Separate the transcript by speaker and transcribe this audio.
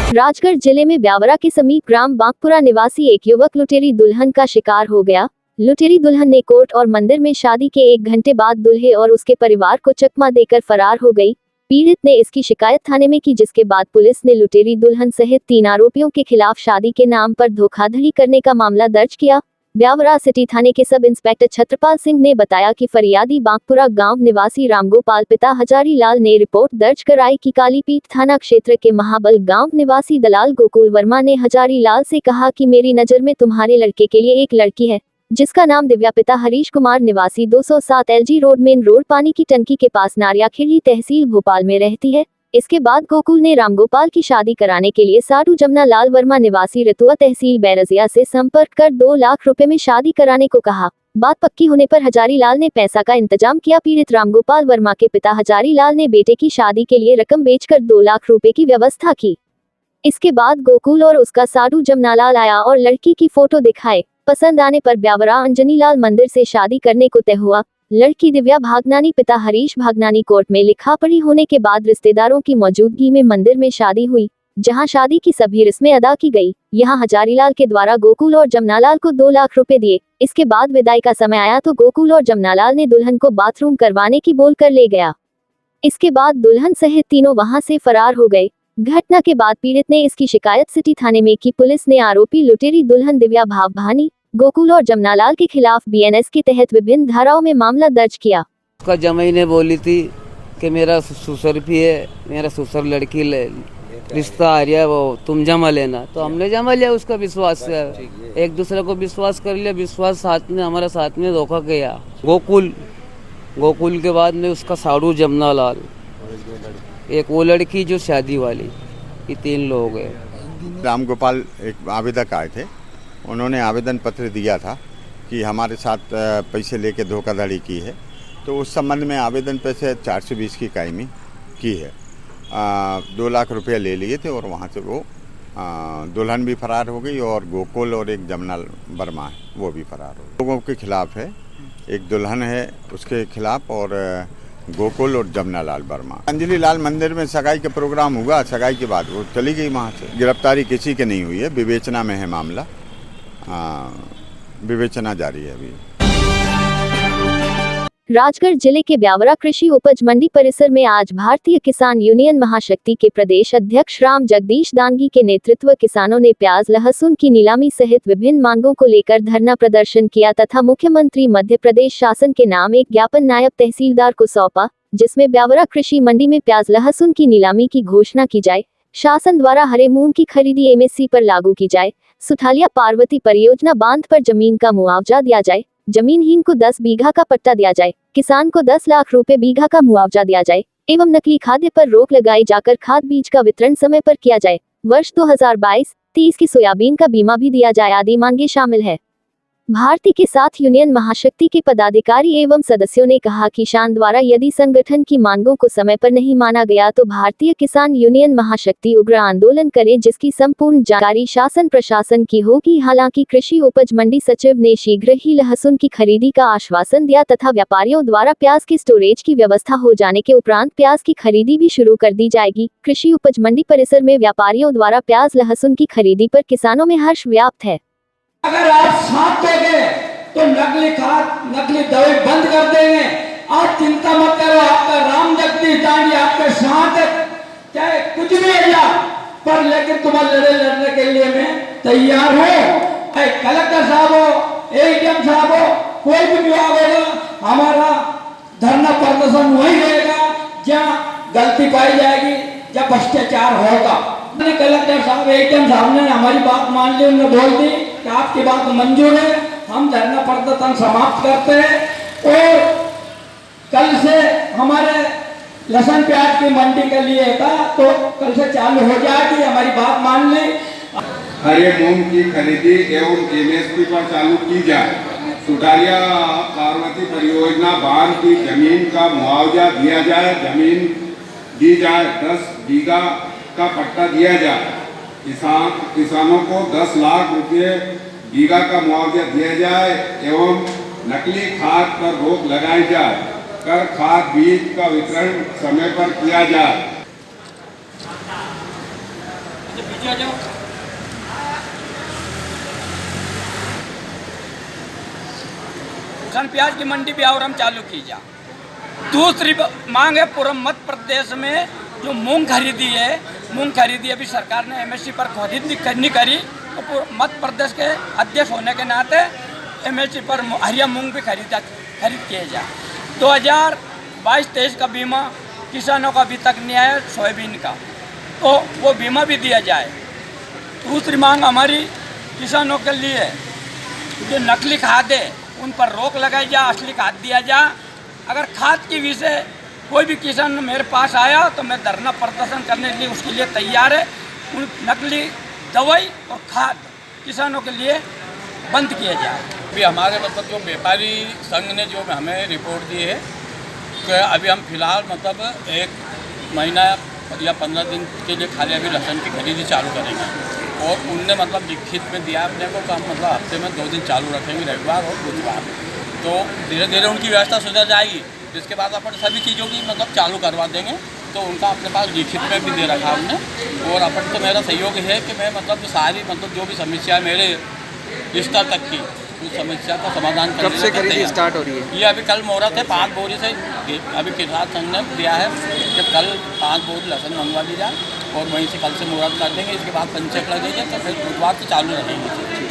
Speaker 1: राजगढ़ जिले में ब्यावरा के समीप ग्राम बांकपुरा निवासी एक युवक लुटेरी दुल्हन का शिकार हो गया। लुटेरी दुल्हन ने कोर्ट और मंदिर में शादी के 1 घंटे बाद दूल्हे और उसके परिवार को चकमा देकर फरार हो गई। पीड़ित ने इसकी शिकायत थाने में की, जिसके बाद पुलिस ने लुटेरी दुल्हन सहित 3 आरोपियों के खिलाफ शादी के नाम पर धोखाधड़ी करने का मामला दर्ज किया। ब्यावरा सिटी थाने के सब इंस्पेक्टर छत्रपाल सिंह ने बताया कि फरियादी बांकपुरा गांव निवासी रामगोपाल पिता हजारी लाल ने रिपोर्ट दर्ज कराई कि कालीपीठ थाना क्षेत्र के महाबल गांव निवासी दलाल गोकुल वर्मा ने हजारी लाल से कहा कि मेरी नजर में तुम्हारे लड़के के लिए एक लड़की है, जिसका नाम दिव्या, पिता हरीश कुमार निवासी 207 LG रोड मेन रोड पानी की टंकी के पास नारियाखेड़ी तहसील भोपाल में रहती है। इसके बाद गोकुल ने रामगोपाल की शादी कराने के लिए साधु जमुना लाल वर्मा निवासी रतुआ तहसील बैरजिया से संपर्क कर 2 लाख रुपए में शादी कराने को कहा। बात पक्की होने पर हजारी लाल ने पैसा का इंतजाम किया। पीड़ित रामगोपाल वर्मा के पिता हजारी लाल ने बेटे की शादी के लिए रकम बेचकर 2 लाख रुपए की व्यवस्था की। इसके बाद गोकुल और उसका साधु जमुना लाल आया और लड़की की फोटो दिखाए। पसंद आने पर ब्यावरा अंजनी लाल मंदिर से शादी करने को तय हुआ। लड़की दिव्या भागनानी पिता हरीश भागनानी कोर्ट में लिखा पढ़ी होने के बाद रिश्तेदारों की मौजूदगी में मंदिर में शादी हुई, जहां शादी की सभी रस्में अदा की गई। यहां हजारीलाल के द्वारा गोकुल और जमुनालाल को 2 लाख रुपए दिए। इसके बाद विदाई का समय आया तो गोकुल और जमुनालाल ने दुल्हन को बाथरूम करवाने की बोलकर ले गया। इसके बाद दुल्हन सहित तीनों वहां से फरार हो गए। घटना के बाद पीड़ित ने इसकी शिकायत सिटी थाने में की। पुलिस ने आरोपी लुटेरी दुल्हन दिव्या भावभानी, गोकुल और जमुनालाल के खिलाफ BNS के तहत विभिन्न धाराओं में मामला दर्ज किया।
Speaker 2: उसका जमाई ने बोली थी कि मेरा ससुर भी है, मेरा ससुर लड़की रिश्ता आ रहा है, वो तुम जमा लेना। तो हमने जमा लिया उसका विश्वास से, एक दूसरे को विश्वास कर लिया। विश्वास साथ में हमारा साथ में धोखा किया। गोकुल के बाद में उसका साधु जमुना लाल, एक वो लड़की जो शादी वाली, ये 3 लोग हैं।
Speaker 3: रामगोपाल एक आवेदक आए थे, उन्होंने आवेदन पत्र दिया था कि हमारे साथ पैसे लेके धोखाधड़ी की है। तो उस संबंध में आवेदन पे से 420 की कायमी की है। 2 लाख रुपये ले लिए थे और वहाँ से वो दुल्हन भी फरार हो गई और गोकुल और एक जमुना वर्मा है वो भी फरार हो गए। लोगों के खिलाफ है, एक दुल्हन है उसके खिलाफ और गोकुल और जमुना लाल वर्मा। अंजलि लाल मंदिर में सगाई का प्रोग्राम हुआ, सगाई के बाद वो चली गई वहाँ से। गिरफ्तारी किसी की नहीं हुई है, विवेचना में है मामला, विवेचना जारी है अभी।
Speaker 1: राजगढ़ जिले के ब्यावरा कृषि उपज मंडी परिसर में आज भारतीय किसान यूनियन महाशक्ति के प्रदेश अध्यक्ष राम जगदीश दांगी के नेतृत्व किसानों ने प्याज लहसुन की नीलामी सहित विभिन्न मांगों को लेकर धरना प्रदर्शन किया तथा मुख्यमंत्री मध्य प्रदेश शासन के नाम एक ज्ञापन नायब तहसीलदार को सौंपा, जिसमें ब्यावरा कृषि मंडी में प्याज लहसुन की नीलामी की घोषणा की जाए, शासन द्वारा हरे मूंग की खरीदी MSC पर लागू की जाए, सुठालिया पार्वती परियोजना बांध पर जमीन का मुआवजा दिया जाए, जमीनहीन को 10 बीघा का पट्टा दिया जाए, किसान को 10 लाख रुपए बीघा का मुआवजा दिया जाए एवं नकली खाद्य पर रोक लगाई जाकर खाद बीज का वितरण समय पर किया जाए। वर्ष 2022-23 की सोयाबीन का बीमा भी दिया जाए आदि मांगे शामिल है। भारती के साथ यूनियन महाशक्ति के पदाधिकारी एवं सदस्यों ने कहा कि शासन द्वारा यदि संगठन की मांगों को समय पर नहीं माना गया तो भारतीय किसान यूनियन महाशक्ति उग्र आंदोलन करे, जिसकी संपूर्ण जानकारी शासन प्रशासन की होगी। हालांकि कृषि उपज मंडी सचिव ने शीघ्र ही लहसुन की खरीदी का आश्वासन दिया तथा व्यापारियों द्वारा प्याज की स्टोरेज की व्यवस्था हो जाने के उपरांत प्याज की खरीदी भी शुरू कर दी जाएगी। कृषि उपज मंडी परिसर में व्यापारियों द्वारा प्याज लहसुन की खरीदी पर किसानों में हर्ष व्याप्त है।
Speaker 4: अगर आप साथ देंगे तो नकली खाद नकली दवाई बंद कर देंगे। आप चिंता मत करो, आपका राम जगदीश दांगी आपके साथ है, चाहे कुछ भी हो जाए, पर लेकिन तुम्हारे लड़ने के लिए मैं तैयार हूँ। कलेक्टर साहब हो, ADM साहब हो, कोई भी विभाग होगा, हमारा धरना प्रदर्शन वही रहेगा जहाँ गलती पाई जाएगी, जब भ्रष्टाचार होगा। कलेक्टर साहब ADM साहब ने हमारी बात मान ली, उन्होंने बोल दी कि आपकी बात मंजूर है, हम धरना प्रदर्शन समाप्त करते हैं और कल से हमारे लहसुन प्याज की मंडी के लिए था तो कल से चालू हो जाएगी, हमारी बात मान ली।
Speaker 5: हरे मूंग की खरीदी एवं MSP पर चालू की जाए, सुठालिया पार्वती परियोजना बांध की जमीन का मुआवजा दिया जाए, जमीन दी जाए, 10 बीघा का पट्टा दिया जाए, किसानों को 10 लाख रुपए बीघा का मुआवजा दिया जाए एवं नकली खाद पर रोक लगाई जाए, कर खाद बीज का वितरण समय पर किया जाए।
Speaker 4: पीछे आ जाओ। सन प्याज की मंडी भी और हम चालू की जा। दूसरी मांग है पूरे मध्य प्रदेश में जो मूंग खरीदी है, मूंग खरीदी अभी सरकार ने एमएसपी पर खरीद नहीं करी, तो मध्य प्रदेश के अध्यक्ष होने के नाते एमएसपी पर हरिया मूंग भी खरीद किए जा। 2022-23 का बीमा किसानों का अभी तक नहीं आया सोयाबीन का, तो वो बीमा भी दिया जाए। दूसरी मांग हमारी किसानों के लिए जो नकली खाद है उन पर रोक लगाई जा, असली खाद दिया जा। अगर खाद की विषय कोई भी किसान मेरे पास आया तो मैं धरना प्रदर्शन करने के लिए उसके लिए तैयार है। उन नकली दवाई और खाद किसानों के लिए बंद किया जाए।
Speaker 6: अभी हमारे मतलब जो व्यापारी संघ ने जो हमें रिपोर्ट दी है कि अभी हम फिलहाल मतलब 1 महीना या 15 दिन के लिए खाली अभी लहसुन की खरीदी चालू करेंगे, और उनने मतलब लिखित में दिया अपने को काम मतलब हफ्ते में 2 दिन चालू रखेंगे, रविवार और बुधवार। तो धीरे धीरे उनकी व्यवस्था सुधर जाएगी, जिसके बाद अपन सभी चीज़ों की मतलब चालू करवा देंगे। तो उनका अपने पास लिखित में भी दे रखा हमने, और अपन तो मेरा सहयोग है कि मैं मतलब सारी मतलब जो भी समस्या मेरे स्तर तक की उस समस्या का समाधान करने
Speaker 7: कब से खरीदी स्टार्ट हो रही है?
Speaker 6: ये अभी कल मुहूर्त है, 5 बोरी से अभी किसान संघ ने दिया है कि कल 5 बोरी लहसुन मंगवा ली जाए, और वहीं से कल से मुहूर्त कर देंगे। इसके बाद पंचक लगेंगे तो फिर बुधवार से चालू रहेंगे।